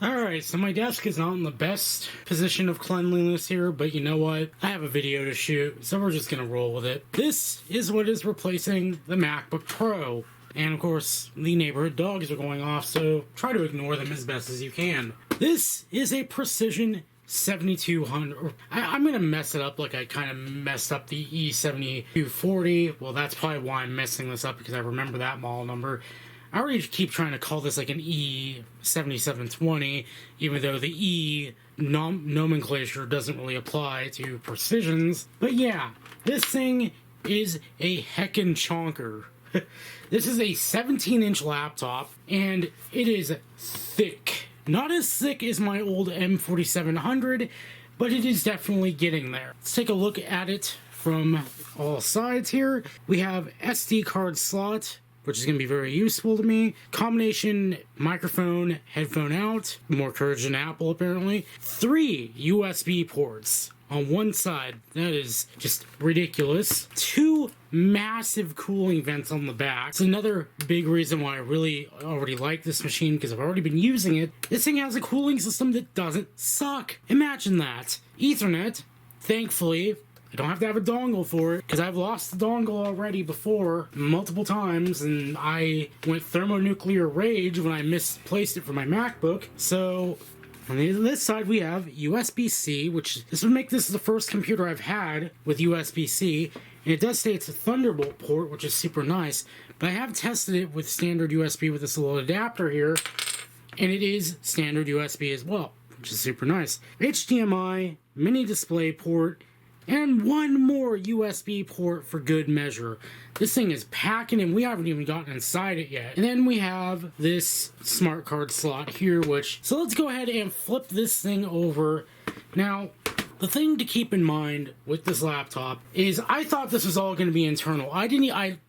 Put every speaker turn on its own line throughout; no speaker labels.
Alright, so my desk is not in the best position of cleanliness here, but you know what? I have a video to shoot, so we're just gonna roll with it. This is what is replacing the MacBook Pro. And of course, the neighborhood dogs are going off, so try to ignore them as best as you can. This is a Precision 7200. I'm gonna mess it up like I kind of messed up the E7240. Well, that's probably why I'm messing this up, because I remember that model number. I already keep trying to call this like an E7720, even though the E nomenclature doesn't really apply to Precisions. But yeah, this thing is a heckin' chonker. This is a 17-inch laptop, and it is thick. Not as thick as my old M4700, but it is definitely getting there. Let's take a look at it from all sides here. We have SD card slot, which is going to be very useful to me. Combination microphone, headphone out. More courage than Apple, apparently. 3 USB ports on one side. That is just ridiculous. 2 massive cooling vents on the back. It's another big reason why I really already like this machine, because I've already been using it. This thing has a cooling system that doesn't suck. Imagine that. Ethernet, thankfully, I don't have to have a dongle for it, because I've lost the dongle already before, multiple times, and I went thermonuclear rage when I misplaced it for my MacBook. So on this side we have USB-C, which this would make this the first computer I've had with USB-C, and it does say it's a Thunderbolt port, which is super nice, but I have tested it with standard USB with this little adapter here, and it is standard USB as well, which is super nice. HDMI, mini display port, and one more USB port for good measure. This thing is packing, and we haven't even gotten inside it yet. And then we have this smart card slot here, so let's go ahead and flip this thing over. Now, the thing to keep in mind with this laptop is I thought this was all going to be internal. I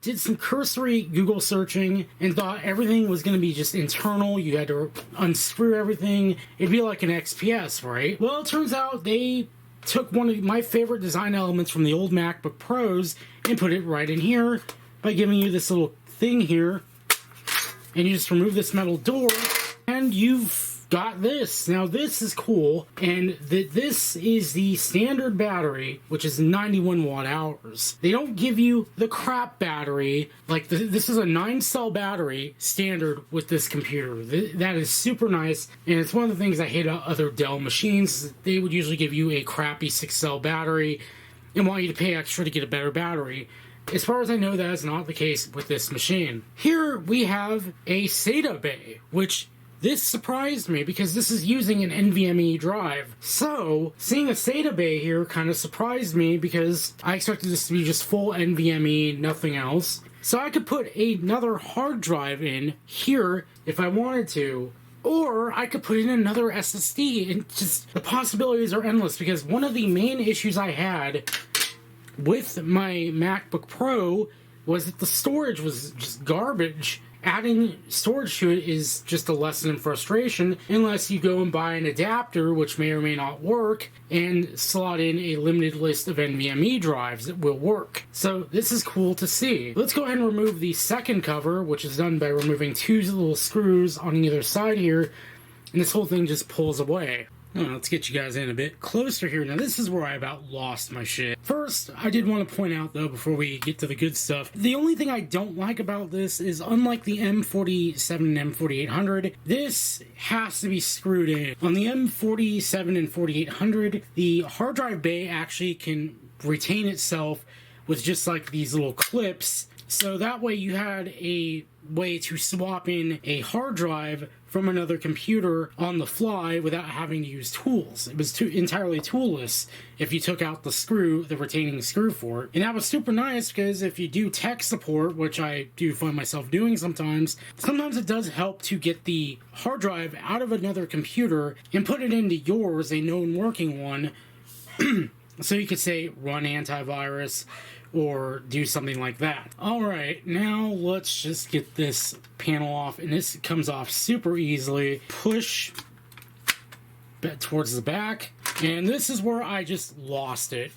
did some cursory Google searching and thought everything was going to be just internal. You had to unscrew everything. It'd be like an XPS, right? Well, it turns out they took one of my favorite design elements from the old MacBook Pros and put it right in here by giving you this little thing here, and you just remove this metal door and you've got this. Now this is cool, and this is the standard battery, which is 91 watt hours. They don't give you the crap battery. Like this is a 9-cell battery standard with this computer. That is super nice, and it's one of the things I hate about other Dell machines. They would usually give you a crappy 6-cell battery and want you to pay extra to get a better battery. As far as I know, that is not the case with this machine. Here we have a SATA bay, which this surprised me because this is using an NVMe drive. So, seeing a SATA bay here kind of surprised me because I expected this to be just full NVMe, nothing else. So I could put another hard drive in here if I wanted to. Or I could put in another SSD, and just the possibilities are endless, because one of the main issues I had with my MacBook Pro was that the storage was just garbage. Adding storage to it is just a lesson in frustration, unless you go and buy an adapter, which may or may not work, and slot in a limited list of NVMe drives that will work. So this is cool to see. Let's go ahead and remove the second cover, which is done by removing 2 little screws on either side here, and this whole thing just pulls away. Let's get you guys in a bit closer here. Now, this is where I about lost my shit. First, I did want to point out, though, before we get to the good stuff, the only thing I don't like about this is, unlike the M47 and M4800, this has to be screwed in. On the M47 and 4800, the hard drive bay actually can retain itself with just like these little clips, so that way you had a way to swap in a hard drive from another computer on the fly without having to use tools. It was entirely toolless if you took out the retaining screw for it. And that was super nice, because if you do tech support, which I do find myself doing sometimes it does help to get the hard drive out of another computer and put it into yours, a known working one, so you could say run antivirus or do something like that. Alright, now let's just get this panel off, and this comes off super easily. Push towards the back, and this is where I just lost it.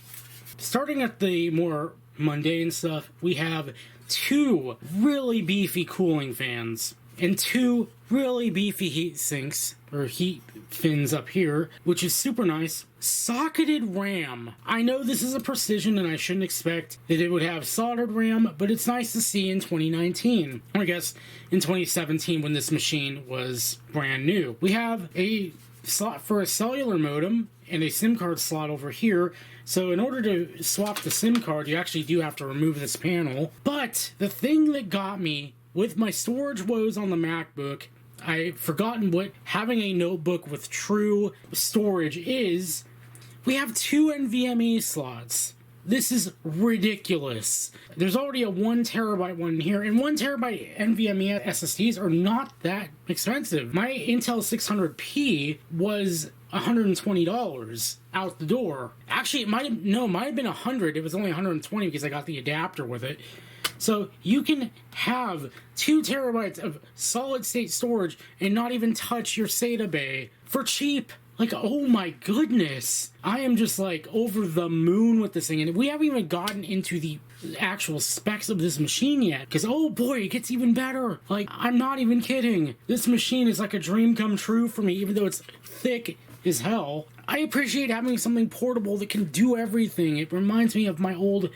Starting at the more mundane stuff, we have 2 really beefy cooling fans. and 2 really beefy heat sinks, or heat fins up here, which is super nice. Socketed RAM. I know this is a Precision and I shouldn't expect that it would have soldered RAM, but it's nice to see in 2019. Or I guess in 2017 when this machine was brand new. We have a slot for a cellular modem and a SIM card slot over here. So in order to swap the SIM card, you actually do have to remove this panel. But the thing that got me with my storage woes on the MacBook, I've forgotten what having a notebook with true storage is. We have 2 NVMe slots. This is ridiculous. There's already a 1 terabyte one here, and 1 terabyte NVMe SSDs are not that expensive. My Intel 600p was $120 out the door. Actually, it might have been 100. It was only 120 because I got the adapter with it. So you can have 2 terabytes of solid state storage and not even touch your SATA bay for cheap. Like, oh my goodness. I am just like over the moon with this thing. And we haven't even gotten into the actual specs of this machine yet. Because, oh boy, it gets even better. Like, I'm not even kidding. This machine is like a dream come true for me, even though it's thick as hell. I appreciate having something portable that can do everything. It reminds me of my old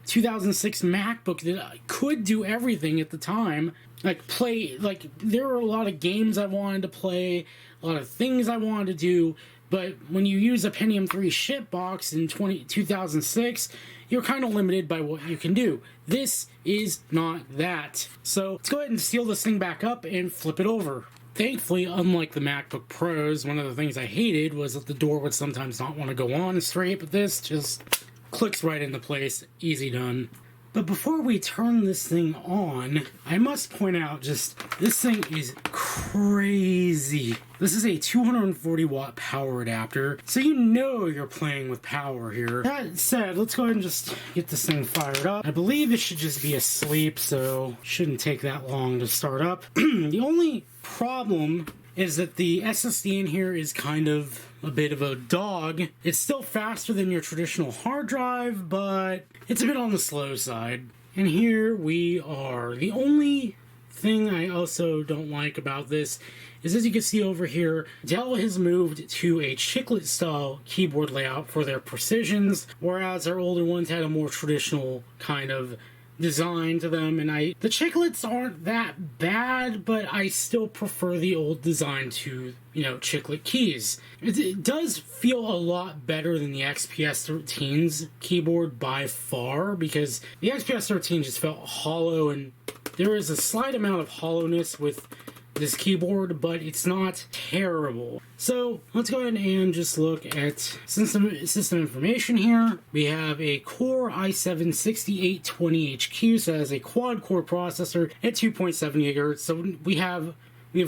2006 MacBook that could do everything at the time. There were a lot of games I wanted to play, a lot of things I wanted to do, but when you use a Pentium 3 ship box in 2006, you're kind of limited by what you can do. This is not that. So let's go ahead and seal this thing back up and flip it over. Thankfully, unlike the MacBook Pros, one of the things I hated was that the door would sometimes not want to go on straight, but this just clicks right into place. Easy done. But before we turn this thing on, I must point out this thing is crazy. This is a 240 watt power adapter, so you know you're playing with power here. That said, let's go ahead and just get this thing fired up. I believe it should just be asleep, so shouldn't take that long to start up. The only problem is that the SSD in here is kind of a bit of a dog. It's still faster than your traditional hard drive, but it's a bit on the slow side. And here we are. The only thing I also don't like about this is, as you can see over here, Dell has moved to a chiclet style keyboard layout for their Precisions, whereas their older ones had a more traditional kind of design to them, and the chiclets aren't that bad, but I still prefer the old design to, chiclet keys. It does feel a lot better than the XPS 13's keyboard by far, because the XPS 13 just felt hollow, and there is a slight amount of hollowness with this keyboard, but it's not terrible. So let's go ahead and just look at system information here. We have a Core i7-6820HQ, so it has a quad-core processor at 2.7 GHz. So we have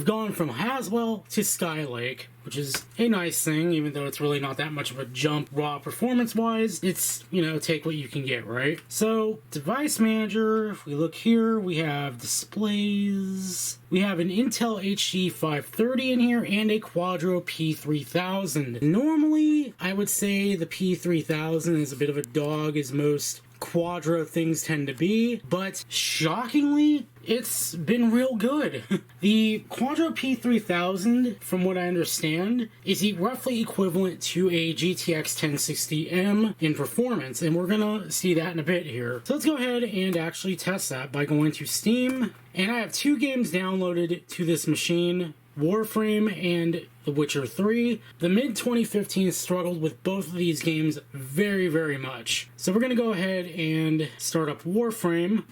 gone from Haswell to Skylake, which is a nice thing, even though it's really not that much of a jump raw performance-wise. It's, take what you can get, right? So, device manager, if we look here, we have displays. We have an Intel HD 530 in here and a Quadro P3000. Normally, I would say the P3000 is a bit of a dog, as most Quadro things tend to be, but shockingly, it's been real good. The Quadro P3000, from what I understand, is roughly equivalent to a GTX 1060M in performance, and we're gonna see that in a bit here. So let's go ahead and actually test that by going to Steam, and I have 2 games downloaded to this machine, Warframe and The Witcher 3. The mid-2015 struggled with both of these games very, very much. So we're going to go ahead and start up Warframe.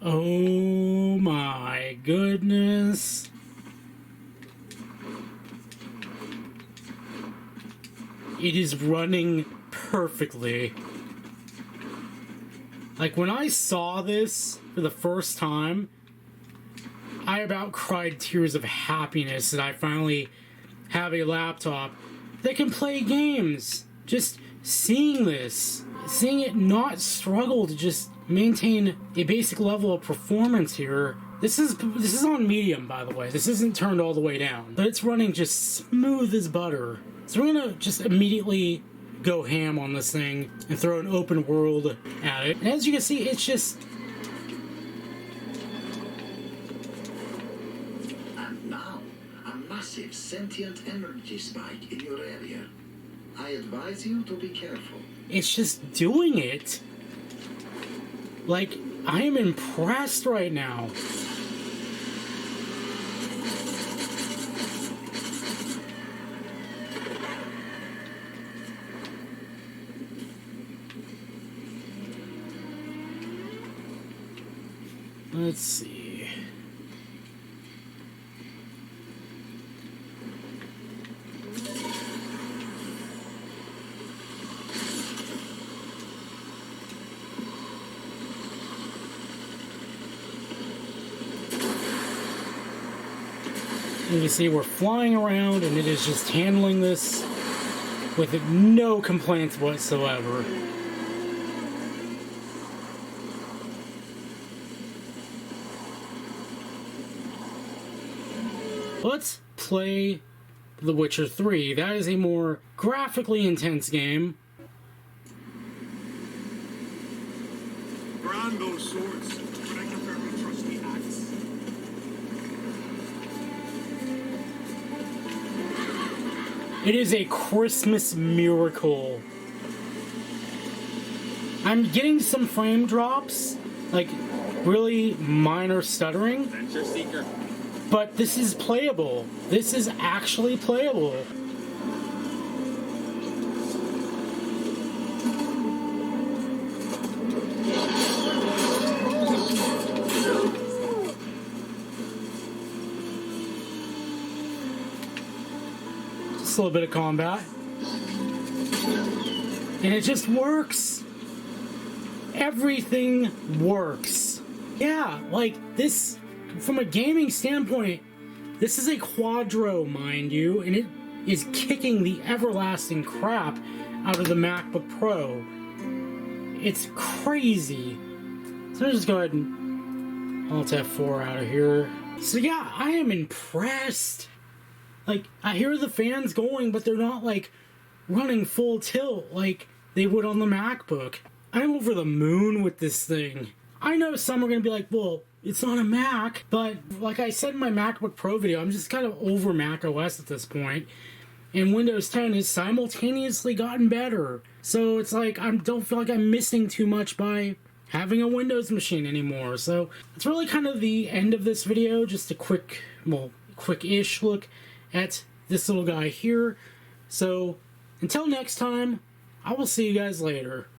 Oh my goodness. It is running perfectly. Like, when I saw this for the first time, I about cried tears of happiness that I finally have a laptop that can play games. Just seeing this, seeing it not struggle to just maintain a basic level of performance here. This is on medium, by the way. This isn't turned all the way down, but it's running just smooth as butter. So we're gonna just immediately go ham on this thing and throw an open world at it. And as you can see, it's just
sentient energy spike in your area. I advise you to be careful.
It's just doing it. Like, I am impressed right now. Let's see. You can see we're flying around and it is just handling this with no complaints whatsoever. Let's play The Witcher 3. That is a more graphically intense game.
Grind those swords, but I can very trust the axe.
It is a Christmas miracle. I'm getting some frame drops, like really minor stuttering.
Adventure seeker.
But this is playable. This is actually playable. Just a little bit of combat. And it just works. Everything works. Yeah, like this. From a gaming standpoint, this is a Quadro, mind you, and it is kicking the everlasting crap out of the MacBook Pro. It's crazy. So I'll just go ahead and Alt F4 out of here. So yeah, I am impressed. Like, I hear the fans going, but they're not like running full tilt like they would on the MacBook. I'm over the moon with this thing. I know some are going to be like, well, it's not a Mac, but like I said in my MacBook Pro video, I'm just kind of over Mac OS at this point, and Windows 10 has simultaneously gotten better. So it's like I don't feel like I'm missing too much by having a Windows machine anymore. So it's really kind of the end of this video, just a quick, well, quick-ish look at this little guy here. So until next time, I will see you guys later.